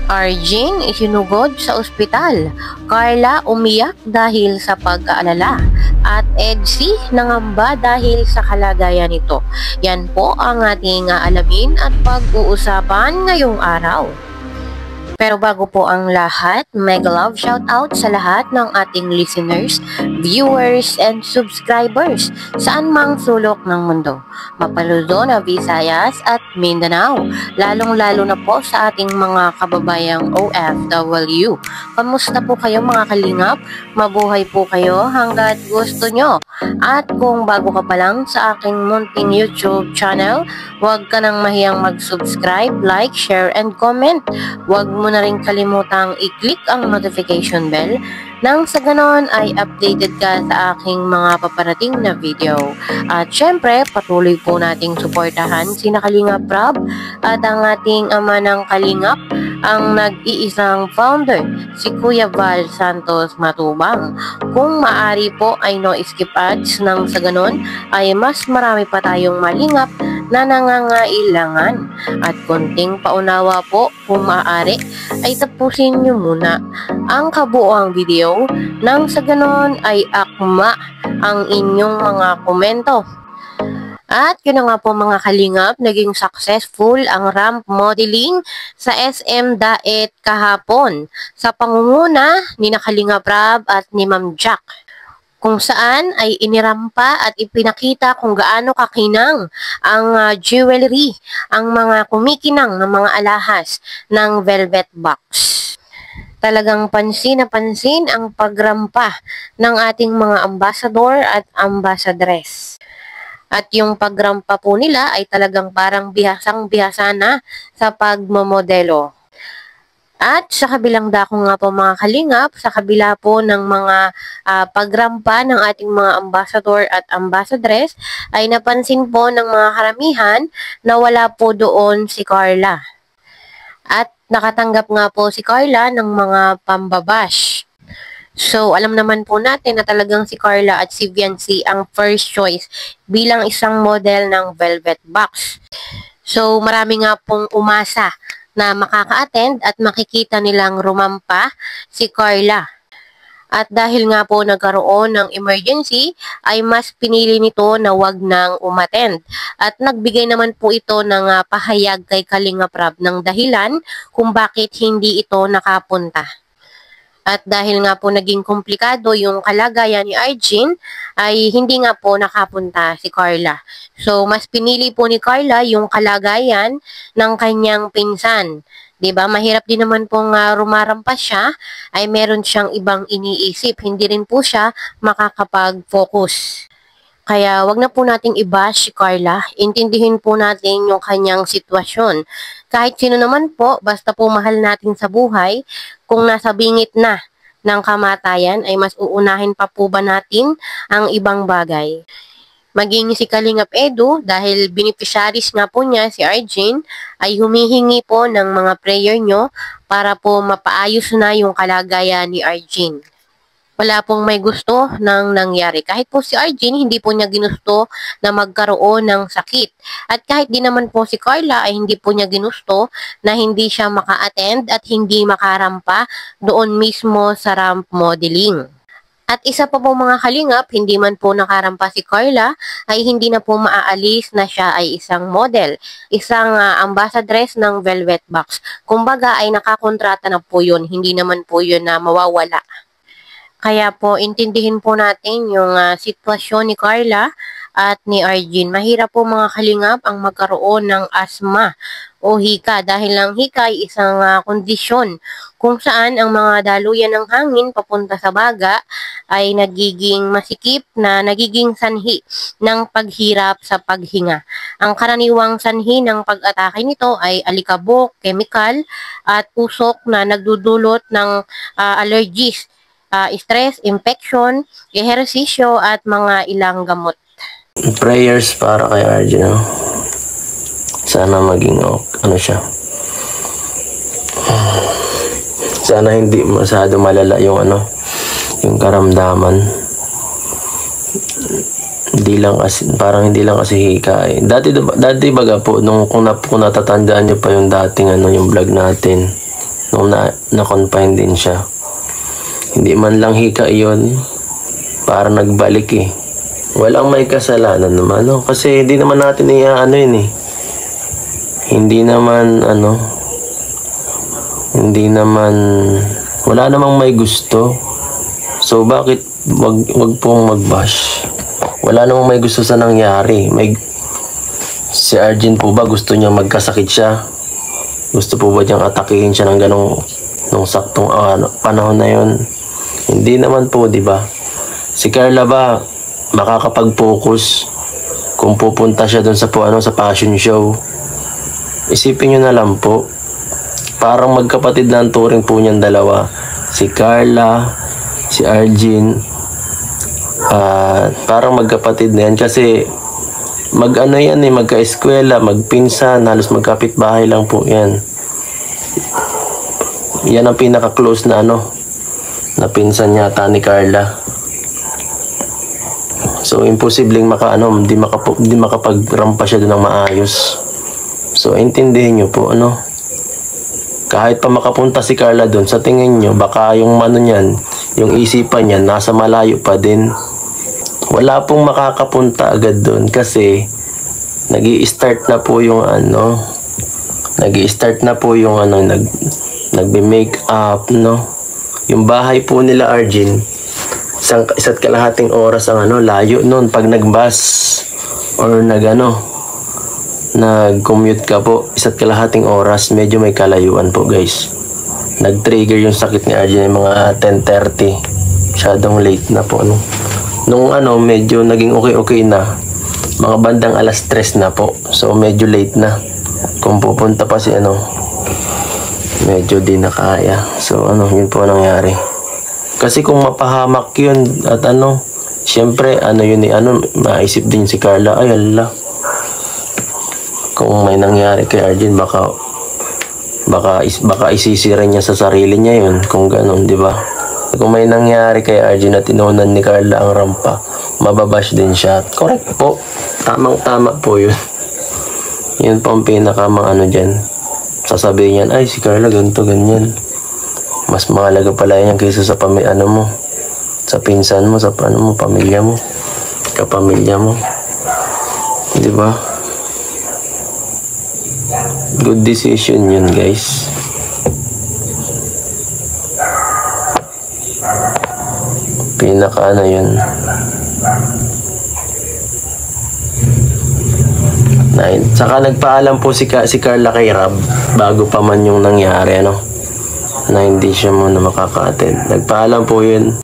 Arjen isinugod sa ospital. Carla umiyak dahil sa pag-aalala. At Edsy nangamba dahil sa kalagayan nito. Yan po ang ating alamin at pag-uusapan ngayong araw. Pero bago po ang lahat, mega love shoutout sa lahat ng ating listeners, viewers, and subscribers saan mang sulok ng mundo. Mapaluzon na Visayas at Mindanao, lalong-lalo na po sa ating mga kababayang OFW. Kamusta po kayo mga kalingap? Mabuhay po kayo hanggat gusto nyo. At kung bago ka pa lang sa aking munting YouTube channel, huwag ka nang mahiyang mag-subscribe, like, share, and comment. Huwag mo na rin kalimutang i-click ang notification bell nang sa ganon ay updated ka sa aking mga paparating na video. At syempre, patuloy po nating suportahan si Kalingap Rab at ang ating ama ng Kalingap, ang nag-iisang founder, si Kuya Val Santos Matubang. Kung maaari po ay no skip ads nang sa ganon ay mas marami pa tayong malingap na nangangailangan. At konting paunawa po, kung maaari ay tapusin nyo muna ang kabuoang video nang sa ganon ay akma ang inyong mga komento. At yun na nga po mga kalingap, naging successful ang ramp modeling sa SM Daet kahapon sa pangunguna ni Kalingap Rab at ni Ma'am Jack, kung saan ay inirampa at ipinakita kung gaano kakinang ang jewelry, ang mga kumikinang ng mga alahas ng velvet box. Talagang pansin na pansin ang pagrampa ng ating mga ambassador at ambassadress. At yung pagrampa po nila ay talagang parang bihasang-bihasa na sa pagmamodelo. At sa kabilang dako nga po mga kalingap, sa kabila po ng mga pagrampa ng ating mga ambassador at ambassadress, ay napansin po ng mga karamihan na wala po doon si Carla. At nakatanggap nga po si Carla ng mga pambabash. So, alam naman po natin na talagang si Carla at si Viancy ang first choice bilang isang model ng velvet box. So, marami nga pong umasa na makaka-attend at makikita nilang rumampa si Carla. At dahil nga po nagkaroon ng emergency, ay mas pinili nito na wag nang umattend. At nagbigay naman po ito ng pahayag kay Kalingap Rab ng dahilan kung bakit hindi ito nakapunta. At dahil nga po naging komplikado yung kalagayan ni Arjen, ay hindi nga po nakapunta si Carla. So, mas pinili po ni Carla yung kalagayan ng kanyang pinsan. 'Di ba? Mahirap din naman pong rumarampas siya, ay meron siyang ibang iniisip. Hindi rin po siya makakapag-focus. Kaya wag na po nating i-bash si Carla, intindihin po natin yung kanyang sitwasyon. Kahit sino naman po, basta po mahal natin sa buhay, kung nasa bingit na ng kamatayan, ay mas uunahin pa po ba natin ang ibang bagay. Maging si Kalingap Edu, dahil beneficiaries nga po niya si Arjen, ay humihingi po ng mga prayer nyo para po mapaayos na yung kalagayan ni Arjen. Wala pong may gusto ng nangyari. Kahit po si Arjen, hindi po niya ginusto na magkaroon ng sakit. At kahit di naman po si Carla ay hindi po niya ginusto na hindi siya maka-attend at hindi makarampa doon mismo sa ramp modeling. At isa pa po mga kalingap, hindi man po nakarampa si Carla, ay hindi na po maaalis na siya ay isang model, isang ambassadress ng Velvet Box. Kumbaga ay nakakontrata na po yun, hindi naman po yun na mawawala. Kaya po, intindihin po natin yung sitwasyon ni Carla at ni Arjen. Mahirap po mga kalingap ang magkaroon ng asma o hika dahil ang hika ay isang kondisyon kung saan ang mga daluyan ng hangin papunta sa baga ay nagiging masikip na nagiging sanhi ng paghirap sa paghinga. Ang karaniwang sanhi ng pag-atake nito ay alikabok, chemical at usok na nagdudulot ng allergies, stress, infection, ehersisyo at mga ilang gamot. Prayers para kay Arjen. Sana maging ano siya. Sana hindi masyado malala yung yung karamdaman. Hindi lang kasi, parang hindi lang kasi hika eh. Dati baga po, kung natatandaan nyo pa yung dating yung vlog natin, nung na-confine din siya. Hindi man lang hika yon, para nagbalik eh. Walang may kasalanan naman, no? Kasi hindi naman natin yun eh. Hindi naman, wala namang may gusto. So bakit wag pong mag-bash? Wala namang may gusto sa nangyari. Si Arjen po ba gusto niya magkasakit siya? Gusto po ba niyang atakihin siya ng nung saktong panahon na yon? Hindi naman po, di ba? Si Carla ba makakapag-focus kung pupunta siya doon sa fashion show? Isipin niyo na lang po, parang magkapatid na ang turing po niyang dalawa. Si Carla, si Arjen, parang magkapatid na yan kasi magka-eskwela, magpinsan, halos magkapit-bahay lang po yan. Yan ang pinaka-close na na pinsan yata ni Carla. So imposibleng hindi makapagrampa siya doon ng maayos. So intindihin niyo po kahit pa makapunta si Carla doon, sa tingin niyo baka yung niyan, yung isipan niya nasa malayo pa din. Wala pong makakapunta agad doon kasi nag-i-start na po yung nagbe-make up, Yung bahay po nila Arjen, isa't kalahating oras ang layo noon pag nag-bus or nag-commute ka po, isa't kalahating oras, medyo may kalayuan po guys. Nag-trigger yung sakit ni Arjen ng mga 10:30, masyadong late na po nung medyo naging okay na, mga bandang 3:00 na po, so medyo late na. Kung pupunta pa si medyo di na kaya. So yun po nangyari. Kasi kung mapahamak yun at syempre maisip din si Carla, ay ala, kung may nangyari kay Arjen baka isisira niya sa sarili niya yun kung ganon, di ba? Kung may nangyari kay Arjen at inunan ni Carla ang rampa, mababash din siya. Correct po, tamang-tama po yun. Yun po ang dyan. Sasabihin yan, ay si Carla ganito, ganyan. Mas mahalaga pala yan kaysa sa sa pinsan mo, sa pamilya mo, kapamilya mo. Di ba? Good decision yun guys. Pinaka yun. Saka nagpaalam po si Carla kay Rab bago pa man yung nangyari na hindi siya muna makaka-attend. Nagpaalam po yun.